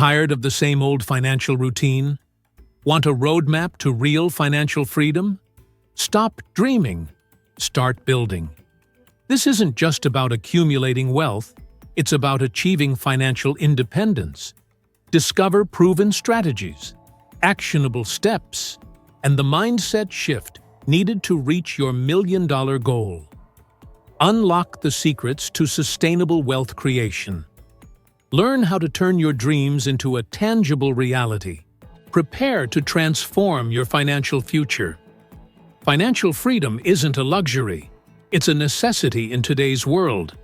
Tired of the same old financial routine? Want a roadmap to real financial freedom? Stop dreaming. Start building. This isn't just about accumulating wealth, it's about achieving financial independence. Discover proven strategies, actionable steps, and the mindset shift needed to reach your million-dollar goal. Unlock the secrets to sustainable wealth creation. Learn how to turn your dreams into a tangible reality. Prepare to transform your financial future. Financial freedom isn't a luxury, it's a necessity in today's world.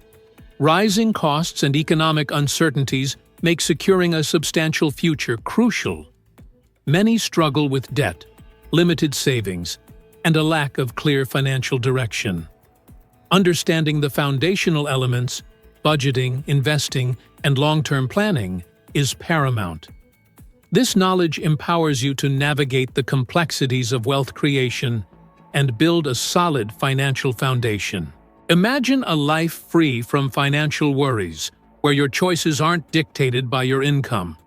Rising costs and economic uncertainties make securing a substantial future crucial. Many struggle with debt, limited savings, and a lack of clear financial direction. Understanding the foundational elements, budgeting, investing, and long-term planning, is paramount. This knowledge empowers you to navigate the complexities of wealth creation and build a solid financial foundation. Imagine a life free from financial worries, where your choices aren't dictated by your income.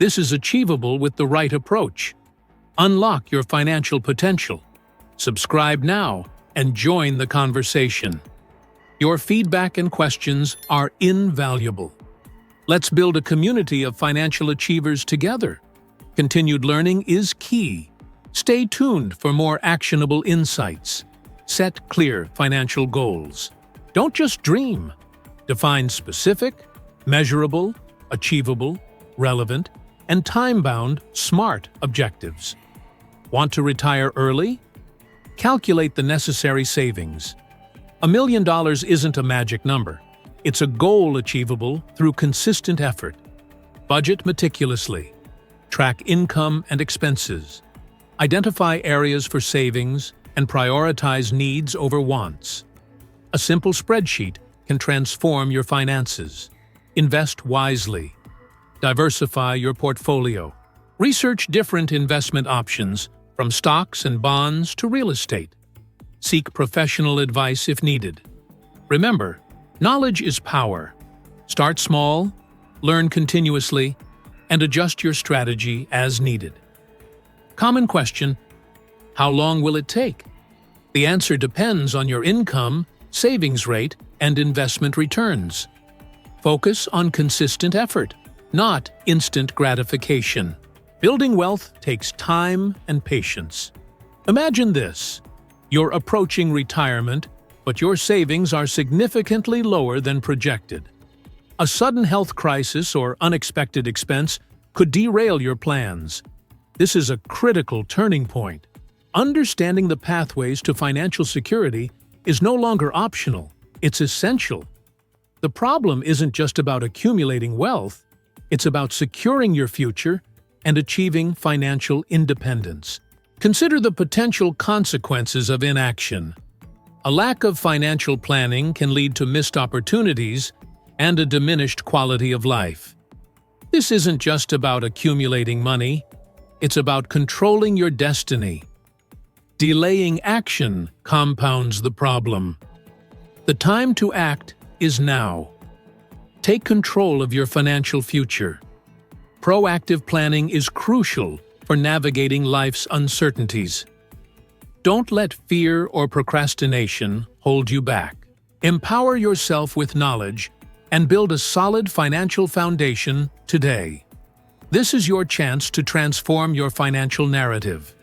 This is achievable with the right approach. Unlock your financial potential. Subscribe now and join the conversation. Your feedback and questions are invaluable. Let's build a community of financial achievers together. Continued learning is key. Stay tuned for more actionable insights. Set clear financial goals. Don't just dream. Define specific, measurable, achievable, relevant, and time-bound, smart objectives. Want to retire early? Calculate the necessary savings. $1 million isn't a magic number. It's a goal achievable through consistent effort. Budget meticulously. Track income and expenses. Identify areas for savings and prioritize needs over wants. A simple spreadsheet can transform your finances. Invest wisely. Diversify your portfolio. Research different investment options, from stocks and bonds to real estate. Seek professional advice if needed. Remember, knowledge is power. Start small, learn continuously, and adjust your strategy as needed. Common question: how long will it take? The answer depends on your income, savings rate, and investment returns. Focus on consistent effort, not instant gratification. Building wealth takes time and patience. Imagine this: you're approaching retirement, but your savings are significantly lower than projected. A sudden health crisis or unexpected expense could derail your plans. This is a critical turning point. Understanding the pathways to financial security is no longer optional, it's essential. The problem isn't just about accumulating wealth, it's about securing your future and achieving financial independence. Consider the potential consequences of inaction. A lack of financial planning can lead to missed opportunities and a diminished quality of life. This isn't just about accumulating money, it's about controlling your destiny. Delaying action compounds the problem. The time to act is now. Take control of your financial future. Proactive planning is crucial for navigating life's uncertainties. Don't let fear or procrastination hold you back. Empower yourself with knowledge and build a solid financial foundation today. This is your chance to transform your financial narrative.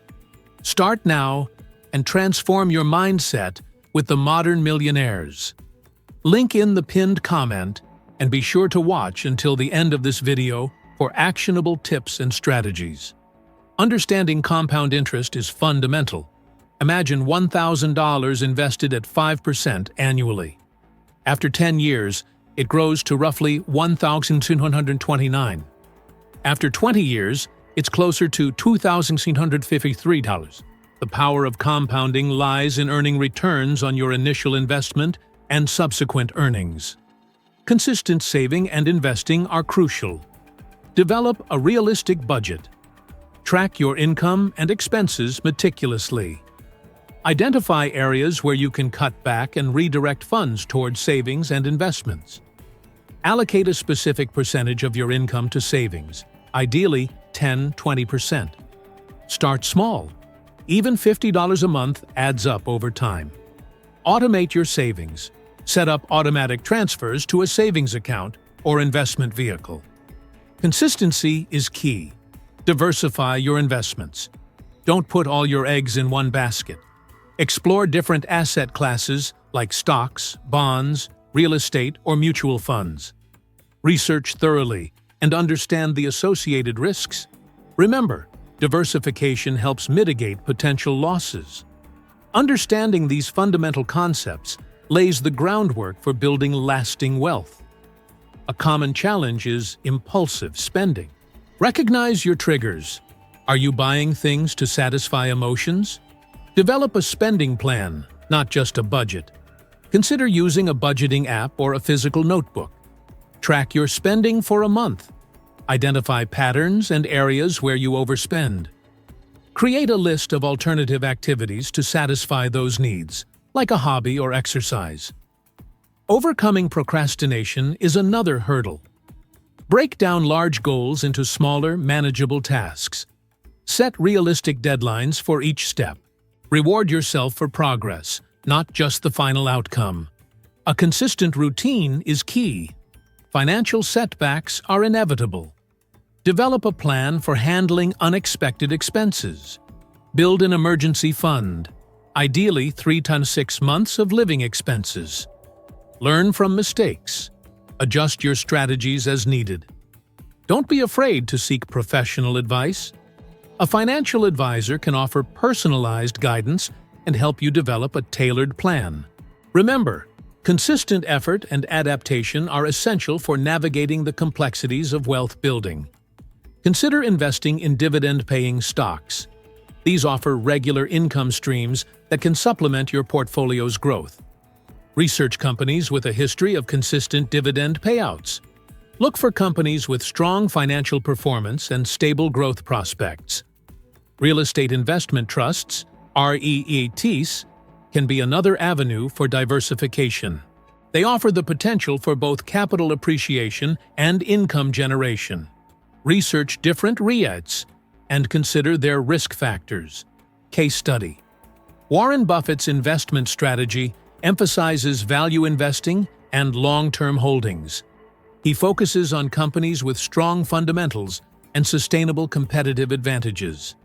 Start now and transform your mindset with the modern millionaires. Link in the pinned comment and be sure to watch until the end of this video for actionable tips and strategies. Understanding compound interest is fundamental. Imagine $1,000 invested at 5% annually. After 10 years, it grows to roughly $1,229. After 20 years, it's closer to $2,653. The power of compounding lies in earning returns on your initial investment and subsequent earnings. Consistent saving and investing are crucial. Develop a realistic budget. Track your income and expenses meticulously. Identify areas where you can cut back and redirect funds towards savings and investments. Allocate a specific percentage of your income to savings, ideally 10–20%. Start small. Even $50 a month adds up over time. Automate your savings. Set up automatic transfers to a savings account or investment vehicle. Consistency is key. Diversify your investments. Don't put all your eggs in one basket. Explore different asset classes like stocks, bonds, real estate, or mutual funds. Research thoroughly and understand the associated risks. Remember, diversification helps mitigate potential losses. Understanding these fundamental concepts lays the groundwork for building lasting wealth. A common challenge is impulsive spending. Recognize your triggers. Are you buying things to satisfy emotions? Develop a spending plan, not just a budget. Consider using a budgeting app or a physical notebook. Track your spending for a month. Identify patterns and areas where you overspend. Create a list of alternative activities to satisfy those needs, like a hobby or exercise. Overcoming procrastination is another hurdle. Break down large goals into smaller, manageable tasks. Set realistic deadlines for each step. Reward yourself for progress, not just the final outcome. A consistent routine is key. Financial setbacks are inevitable. Develop a plan for handling unexpected expenses. Build an emergency fund, ideally 3 to 6 months of living expenses. Learn from mistakes. Adjust your strategies as needed. Don't be afraid to seek professional advice. A financial advisor can offer personalized guidance and help you develop a tailored plan. Remember, consistent effort and adaptation are essential for navigating the complexities of wealth building. Consider investing in dividend-paying stocks. These offer regular income streams that can supplement your portfolio's growth. Research companies with a history of consistent dividend payouts. Look for companies with strong financial performance and stable growth prospects. Real estate investment trusts, REITs, can be another avenue for diversification. They offer the potential for both capital appreciation and income generation. Research different REITs and consider their risk factors. Case study. Warren Buffett's investment strategy emphasizes value investing and long-term holdings. He focuses on companies with strong fundamentals and sustainable competitive advantages.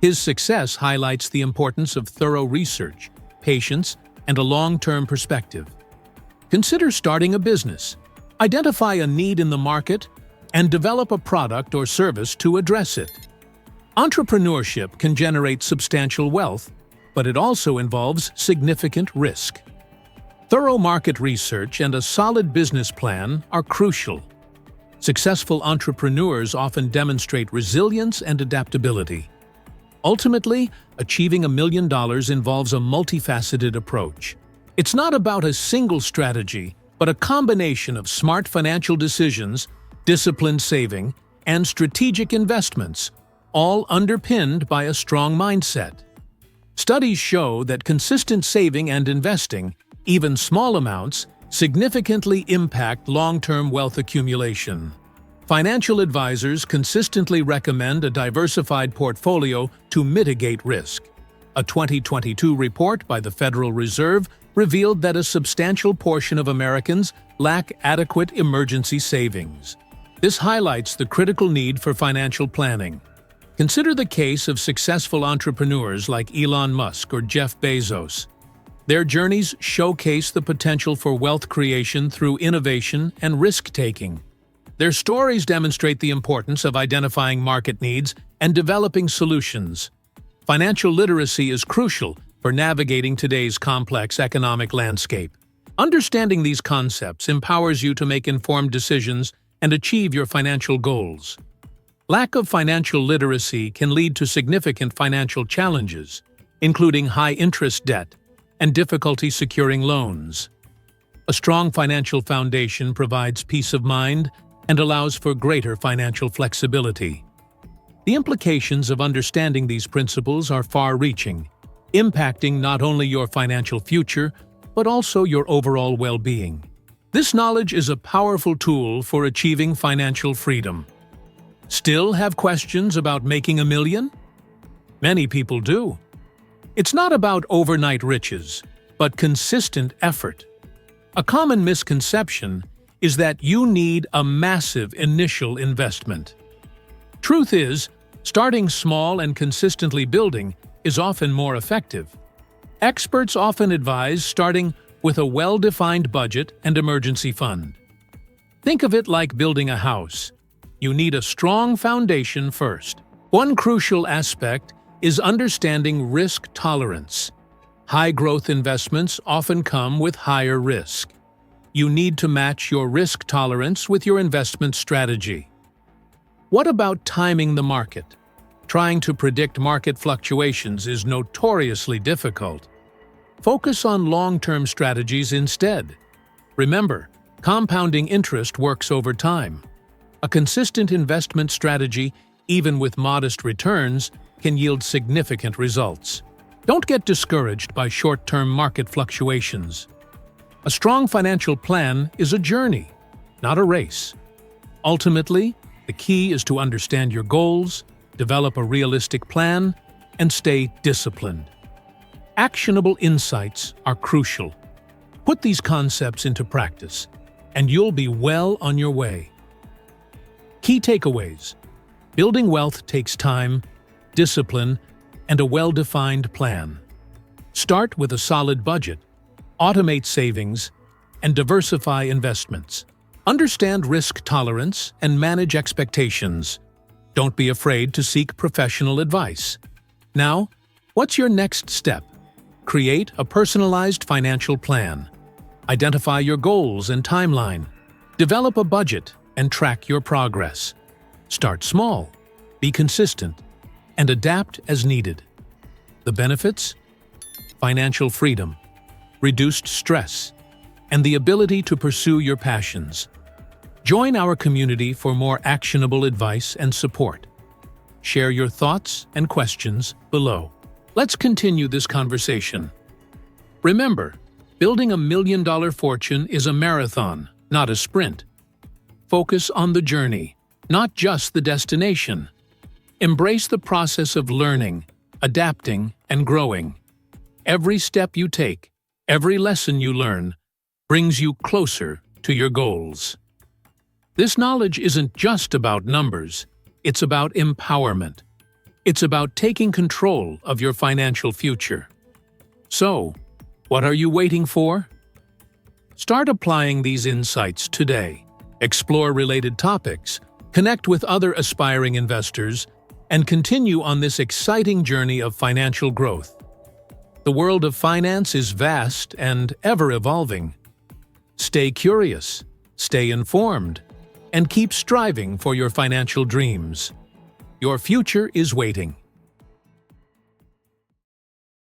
His success highlights the importance of thorough research, patience, and a long-term perspective. Consider starting a business. Identify a need in the market and develop a product or service to address it. Entrepreneurship can generate substantial wealth, but it also involves significant risk. Thorough market research and a solid business plan are crucial. Successful entrepreneurs often demonstrate resilience and adaptability. Ultimately, achieving $1 million involves a multifaceted approach. It's not about a single strategy, but a combination of smart financial decisions, disciplined saving, and strategic investments, all underpinned by a strong mindset. Studies show that consistent saving and investing, even small amounts, significantly impact long-term wealth accumulation. Financial advisors consistently recommend a diversified portfolio to mitigate risk. A 2022 report by the Federal Reserve revealed that a substantial portion of Americans lack adequate emergency savings. This highlights the critical need for financial planning. Consider the case of successful entrepreneurs like Elon Musk or Jeff Bezos. Their journeys showcase the potential for wealth creation through innovation and risk-taking. Their stories demonstrate the importance of identifying market needs and developing solutions. Financial literacy is crucial for navigating today's complex economic landscape. Understanding these concepts empowers you to make informed decisions and achieve your financial goals. Lack of financial literacy can lead to significant financial challenges, including high-interest debt and difficulty securing loans. A strong financial foundation provides peace of mind and allows for greater financial flexibility. The implications of understanding these principles are far-reaching, impacting not only your financial future, but also your overall well-being. This knowledge is a powerful tool for achieving financial freedom. Still have questions about making a million? Many people do. It's not about overnight riches, but consistent effort. A common misconception is that you need a massive initial investment. Truth is, starting small and consistently building is often more effective. Experts often advise starting with a well-defined budget and emergency fund. Think of it like building a house. You need a strong foundation first. One crucial aspect is understanding risk tolerance. High-growth investments often come with higher risk. You need to match your risk tolerance with your investment strategy. What about timing the market? Trying to predict market fluctuations is notoriously difficult. Focus on long-term strategies instead. Remember, compounding interest works over time. A consistent investment strategy, even with modest returns, can yield significant results. Don't get discouraged by short-term market fluctuations. A strong financial plan is a journey, not a race. Ultimately, the key is to understand your goals, develop a realistic plan, and stay disciplined. Actionable insights are crucial. Put these concepts into practice, and you'll be well on your way. Key takeaways: building wealth takes time, discipline, and a well-defined plan. Start with a solid budget, automate savings, and diversify investments. Understand risk tolerance and manage expectations. Don't be afraid to seek professional advice. Now, what's your next step? Create a personalized financial plan. Identify your goals and timeline. Develop a budget and track your progress. Start small, be consistent, and adapt as needed. The benefits? Financial freedom, reduced stress, and the ability to pursue your passions. Join our community for more actionable advice and support. Share your thoughts and questions below. Let's continue this conversation. Remember, building $1 million fortune is a marathon, not a sprint. Focus on the journey, not just the destination. Embrace the process of learning, adapting, and growing. Every step you take, every lesson you learn, brings you closer to your goals. This knowledge isn't just about numbers, it's about empowerment. It's about taking control of your financial future. So, what are you waiting for? Start applying these insights today. Explore related topics, connect with other aspiring investors, and continue on this exciting journey of financial growth. The world of finance is vast and ever-evolving. Stay curious, stay informed, and keep striving for your financial dreams. Your future is waiting.